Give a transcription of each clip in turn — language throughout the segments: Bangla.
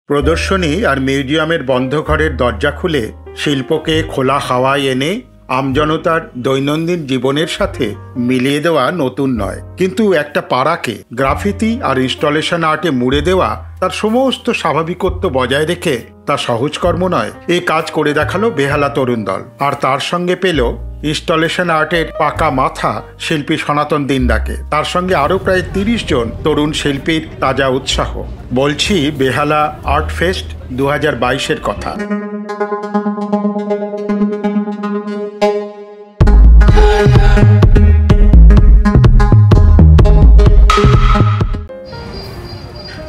প্রদর্শনী আর মিউজিয়ামের বন্ধ ঘরের দরজা খুলে শিল্পকে খোলা হাওয়ায় এনে আমজনতার দৈনন্দিন জীবনের সাথে মিলিয়ে দেওয়া নতুন নয়, কিন্তু একটা পাড়াকে গ্রাফিতি আর ইনস্টলেশন আর্টে মুড়ে দেওয়া, তার সমস্ত স্বাভাবিকত্ব বজায় রেখে তা সহজ কর্ম নয়। এই কাজ করে দেখালো বেহালা তরুণ দল, আর তার সঙ্গে পেল ইনস্টলেশন আর্টের পাকা মাথা শিল্পী সনাতন দিন্দাকে, তার সঙ্গে আরও প্রায় ৩০ জন তরুণ শিল্পীর তাজা উৎসাহ। বলছি বেহালা আর্ট ফেস্ট 2022-এর কথা।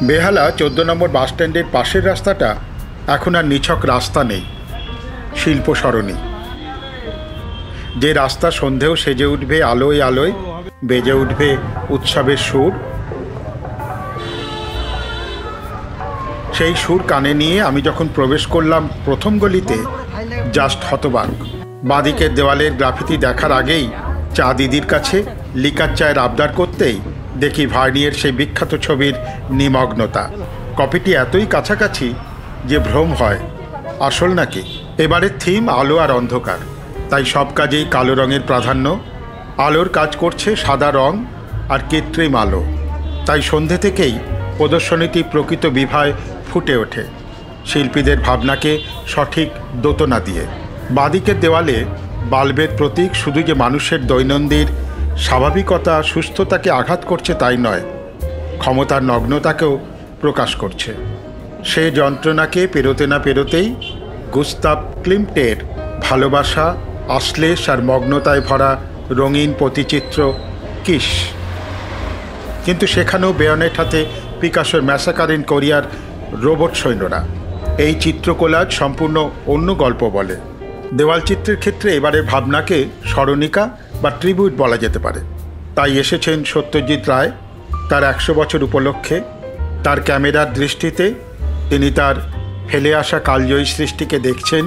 বেহালা 14 নম্বর বাস স্ট্যান্ডের পাশের রাস্তাটা এখন আর নিছক রাস্তা নেই, শিল্প সরণি। যে রাস্তা সন্ধেও সেজে উঠবে আলোয় আলোয়, বেজে উঠবে উৎসবের সুর, সেই সুর কানে নিয়ে আমি যখন প্রবেশ করলাম প্রথম গলিতে, জাস্ট হতবাক। বাঁদিকের দেওয়ালের গ্রাফিতি দেখার আগেই চা দিদির কাছে লিকার চায়ের আবদার করতেই দেখি ভার্নিয়ের সেই বিখ্যাত ছবির নিমগ্নতা। কপিটি এতই কাছাকাছি যে ভ্রম হয় আসল নাকি। এবারের থিম আলো আর অন্ধকার, তাই সব কাজেই কালো রঙের প্রাধান্য। আলোর কাজ করছে সাদা রং আর কৃত্রিম আলো, তাই সন্ধে থেকেই প্রদর্শনীটি প্রকৃত বিভায় ফুটে ওঠে শিল্পীদের ভাবনাকে সঠিক দোতনা দিয়ে। বাঁদিকের দেওয়ালে বাল্বের প্রতীক শুধু যে মানুষের দৈনন্দিন স্বাভাবিকতা সুস্থতাকে আঘাত করছে তাই নয়, ক্ষমতার নগ্নতাকেও প্রকাশ করছে। সে যন্ত্রণাকে পেরোতে না পেরোতেই গুস্তাভ ক্লিমটের ভালোবাসা, আশ্লেষ আর মগ্নতায় ভরা রঙিন প্রতিচিত্র কিস। কিন্তু সেখানেও বেয়নেট হাতে পিকাসোর ম্যাসাকার ইন কোরিয়ার রোবট সৈন্যরা। এই চিত্রকলাজ সম্পূর্ণ অন্য গল্প বলে। দেওয়াল চিত্রের ক্ষেত্রে এবারের ভাবনাকে স্মরণিকা বা ট্রিবিউট বলা যেতে পারে। তাই এসেছেন সত্যজিৎ রায় তার 100 বছর উপলক্ষে। তার ক্যামেরার দৃষ্টিতে তিনি তার ফেলে আসা কালজয়ী সৃষ্টিকে দেখছেন।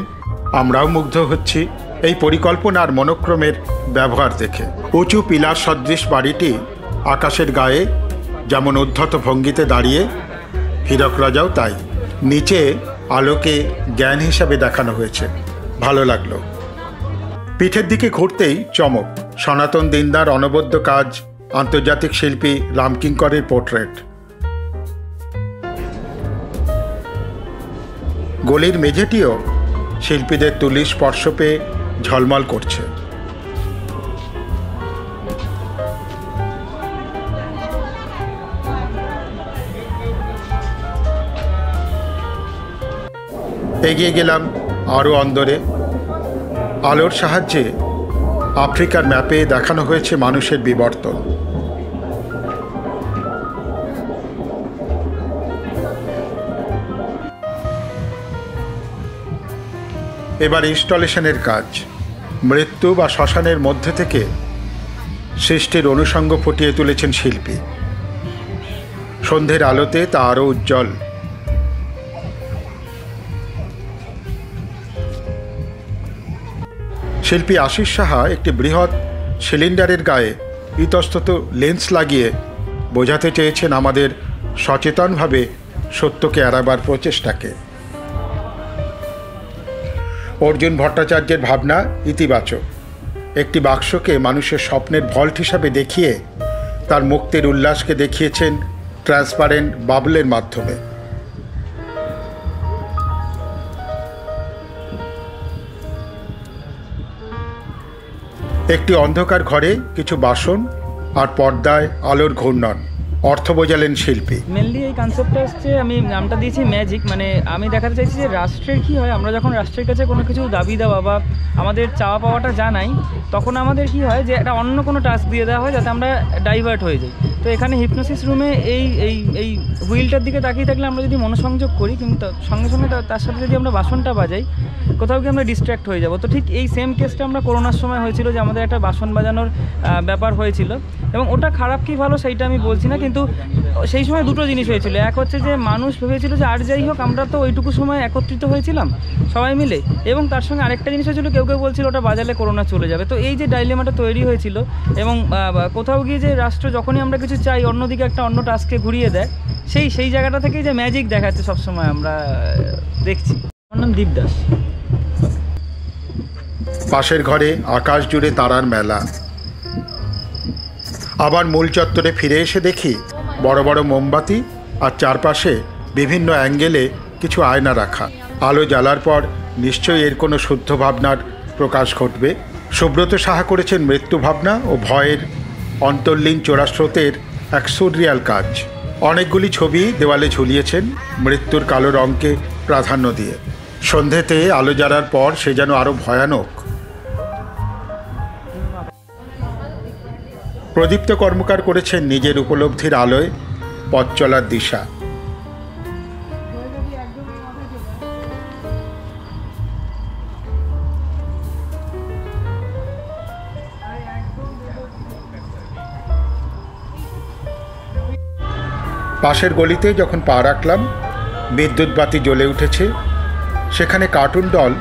আমরাও মুগ্ধ হচ্ছি এই পরিকল্পনা আর মনোক্রমের ব্যবহার দেখে। উঁচু পিলার সদৃশ বাড়িটি আকাশের গায়ে যেমন উদ্ধত ভঙ্গিতে দাঁড়িয়ে, হীরক রাজাও তাই। নিচে আলোকে জ্ঞান হিসাবে দেখানো হয়েছে, ভালো লাগলো। পিঠের দিকে ঘুরতেই চমক, সনাতন দিন্দার অনবদ্য কাজ, আন্তর্জাতিক শিল্পী রামকিঙ্করের পোর্ট্রেট। গলির মেঝেটিও শিল্পীদের তুলি স্পর্শ পেয়ে ঝলমল করছে। এগিয়ে গেলাম আরও অন্দরে। আলোর সাহায্যে আফ্রিকার ম্যাপে দেখানো হয়েছে মানুষের বিবর্তন। এবার ইনস্টলেশনের কাজ। মৃত্যু বা শ্মশানের মধ্যে থেকে সৃষ্টির অনুষঙ্গ ফুটিয়ে তুলেছেন শিল্পী। সন্ধ্যের আলোতে তা আরও উজ্জ্বল। শিল্পী আশিস সাহা একটি বৃহৎ সিলিন্ডারের গায়ে ইতস্তত লেন্স লাগিয়ে বোঝাতে চেয়েছেন আমাদের সচেতনভাবে সত্যকে এড়াবার প্রচেষ্টাকে। অর্জুন ভট্টাচার্যের ভাবনা ইতিবাচক। একটি বাক্সকে মানুষের স্বপ্নের ভল্ট হিসাবে দেখিয়ে তার মুক্তির উল্লাসকে দেখিয়েছেন ট্রান্সপারেন্ট বাবলের মাধ্যমে। একটি অন্ধকার ঘরে কিছু বাসন আর পর্দায় আলোর ঘূর্ণন, অর্থ বোঝালেন শিল্পী। মেনলি এই কনসেপ্টটা হচ্ছে, আমি নামটা দিয়েছি ম্যাজিক। মানে আমি দেখাতে চাইছি যে রাষ্ট্রের কী হয়, আমরা যখন রাষ্ট্রের কাছে কোনো কিছু দাবি দেওয়া বা আমাদের চাওয়া পাওয়াটা জানাই, তখন আমাদের কি হয় যে একটা অন্য কোনো টাস্ক দিয়ে দেওয়া হয় যাতে আমরা ডাইভার্ট হয়ে যাই। তো এখানে হিপনোসিস রুমে এই এই এই হুইলটার দিকে তাকিয়ে থাকলে আমরা যদি মনোসংযোগ করি, কিন্তু সঙ্গে সঙ্গে তার সাথে যদি আমরা বাসনটা বাজাই, কোথাও গিয়ে আমরা ডিস্ট্র্যাক্ট হয়ে যাব। তো ঠিক এই সেম কেসটা আমরা করোনার সময় হয়েছিল, যে আমাদের একটা বাসন বাজানোর ব্যাপার হয়েছিল, এবং ওটা খারাপ কি ভালো সেইটা আমি বলছি না, কিন্তু সেই সময় দুটো জিনিস হয়েছিল। এক হচ্ছে যে মানুষ ভেবেছিল যে আর যাই হোক আমরা তো ওইটুকু সময় একত্রিত হয়েছিলাম সবাই মিলে, এবং তার সঙ্গে আরেকটা জিনিস হয়েছিল কেউ কেউ বলছিল ওটা বাজালে করোনা চলে যাবে। তো এই যে ডাইলেমাটা তৈরি হয়েছিল, এবং কোথাও গিয়ে যে রাষ্ট্র যখনই আমরা কিছু চাই অন্যদিকে একটা অন্য টাস্ককে ঘুরিয়ে দেয়, সেই জায়গাটা থেকেই যে ম্যাজিক দেখাচ্ছে সবসময় আমরা দেখছি। আমার নাম দীপ দাস। পাশের ঘরে আকাশ জুড়ে তারার মেলা। আবার মূল চত্বরে ফিরে এসে দেখি বড় বড় মোমবাতি আর চারপাশে বিভিন্ন অ্যাঙ্গেলে কিছু আয়না রাখা। আলো জ্বালার পর নিশ্চয়ই এর কোনো শুদ্ধ ভাবনার প্রকাশ ঘটবে। সুব্রত সাহা করেছেন মৃত্যু ভাবনা ও ভয়ের অন্তর্লীন চোরাস্রোতের এক সুররিয়াল কাজ। অনেকগুলি ছবি দেওয়ালে ঝুলিয়েছেন মৃত্যুর কালো রঙকে প্রাধান্য দিয়ে। সন্ধেতে আলো জ্বালার পর সে যেন আরও ভয়ানক। প্রদীপ্ত কর্মকার করেছেন নিজের উপলব্ধির আলোয় পথ চলার দিশা। পাশের গলিতে যখন পা রাখলাম, বিদ্যুৎ বাতি জ্বলে উঠেছে। সেখানে কার্টুন দল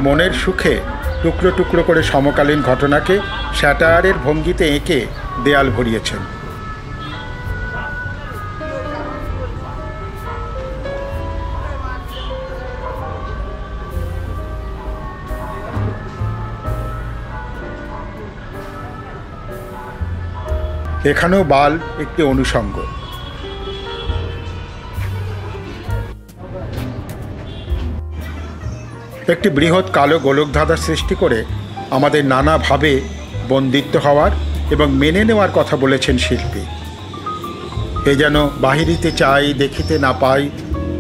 মনের সুখে টুকরো টুকরো করে সমকালীন ঘটনাকে স্যাটায়ারের ভঙ্গিতে এঁকে দেয়াল ভরিয়েছেন। এখানেও বাল একটি অনুষঙ্গ। একটি বৃহৎ কালো গোলকধাঁধার সৃষ্টি করে আমাদের নানাভাবে বন্দিত্ব হওয়ার এবং মেনে নেওয়ার কথা বলেছেন শিল্পী। এ যেন বাহিরিতে চাই দেখিতে না পাই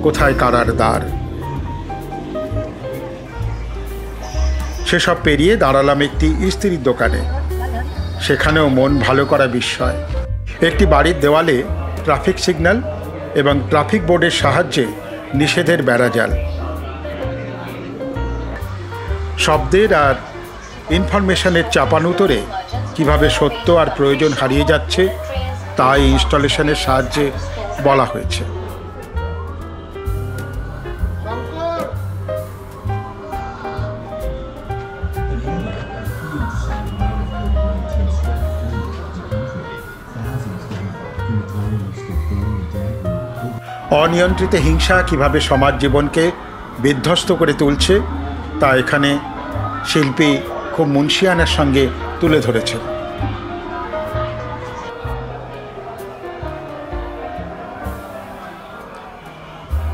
কোথায় কারার দ্বার। সেসব পেরিয়ে দাঁড়ালাম একটি ইস্ত্রির দোকানে। সেখানেও মন ভালো করা বিস্ময়। একটি বাড়ির দেওয়ালে ট্রাফিক সিগন্যাল এবং ট্রাফিক বোর্ডের সাহায্যে নিষেধের বেড়াজাল। শব্দের আর ইনফরমেশনের চাপানুতরে কিভাবে সত্য আর প্রয়োজন হারিয়ে যাচ্ছে তা এই ইনস্টলেশনের সাহায্যে বলা হয়েছে। অনিয়ন্ত্রিত হিংসা কিভাবে সমাজ জীবনকে বিধ্বস্ত করে তুলছে তা এখানে শিল্পী খুব মুনশিয়ানার সঙ্গে তুলে ধরেছেন।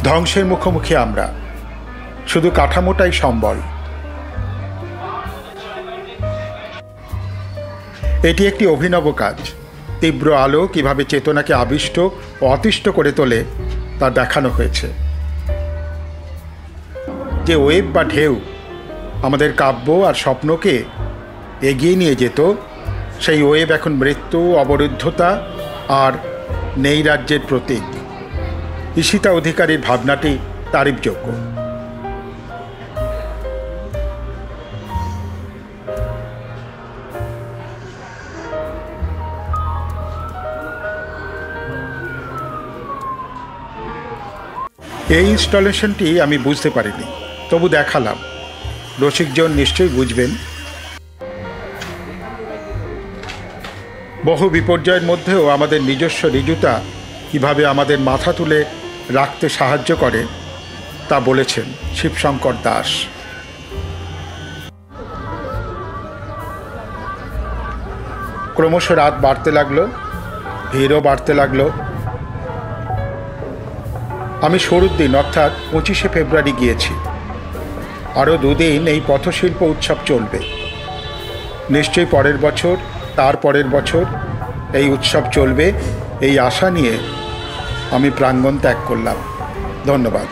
ধ্বংসের মুখোমুখি আমরা, শুধু কাঠামোটাই সম্বল। এটি একটি অভিনব কাজ। তীব্র আলো কিভাবে চেতনাকে আবিষ্ট ও অতিষ্ঠ করে তোলে তা দেখানো হয়েছে। যে ওয়েভ বা ঢেউ আমাদের কাব্য আর স্বপ্নকে এগিয়ে নিয়ে যেত, সেই ওয়েভ এখন মৃত্যু, অবরুদ্ধতা আর নৈরাজ্যের প্রতীক। ঈশিতা অধিকারীর ভাবনাটি তারিফযোগ্য। এই ইনস্টলেশনটি আমি বুঝতে পারিনি, তবু দেখালাম। রসিকজন নিশ্চয়ই বুঝবেন। বহু বিপর্যয়ের মধ্যেও আমাদের নিজস্ব ঋজুতা কীভাবে আমাদের মাথা তুলে রাখতে সাহায্য করে তা বলেছেন শিবশঙ্কর দাস। ক্রমশ রাত বাড়তে লাগলো, ভিড়ও বাড়তে লাগলো। আমি শুরুর দিন অর্থাৎ 25শে ফেব্রুয়ারি গিয়েছি। আরও 2 দিন এই পথশিল্প উৎসব চলবে। নিশ্চয়ই পরের বছর, তার পরের বছর এই উৎসব চলবে, এই আশা নিয়ে আমি প্রাঙ্গণ ত্যাগ করলাম। ধন্যবাদ।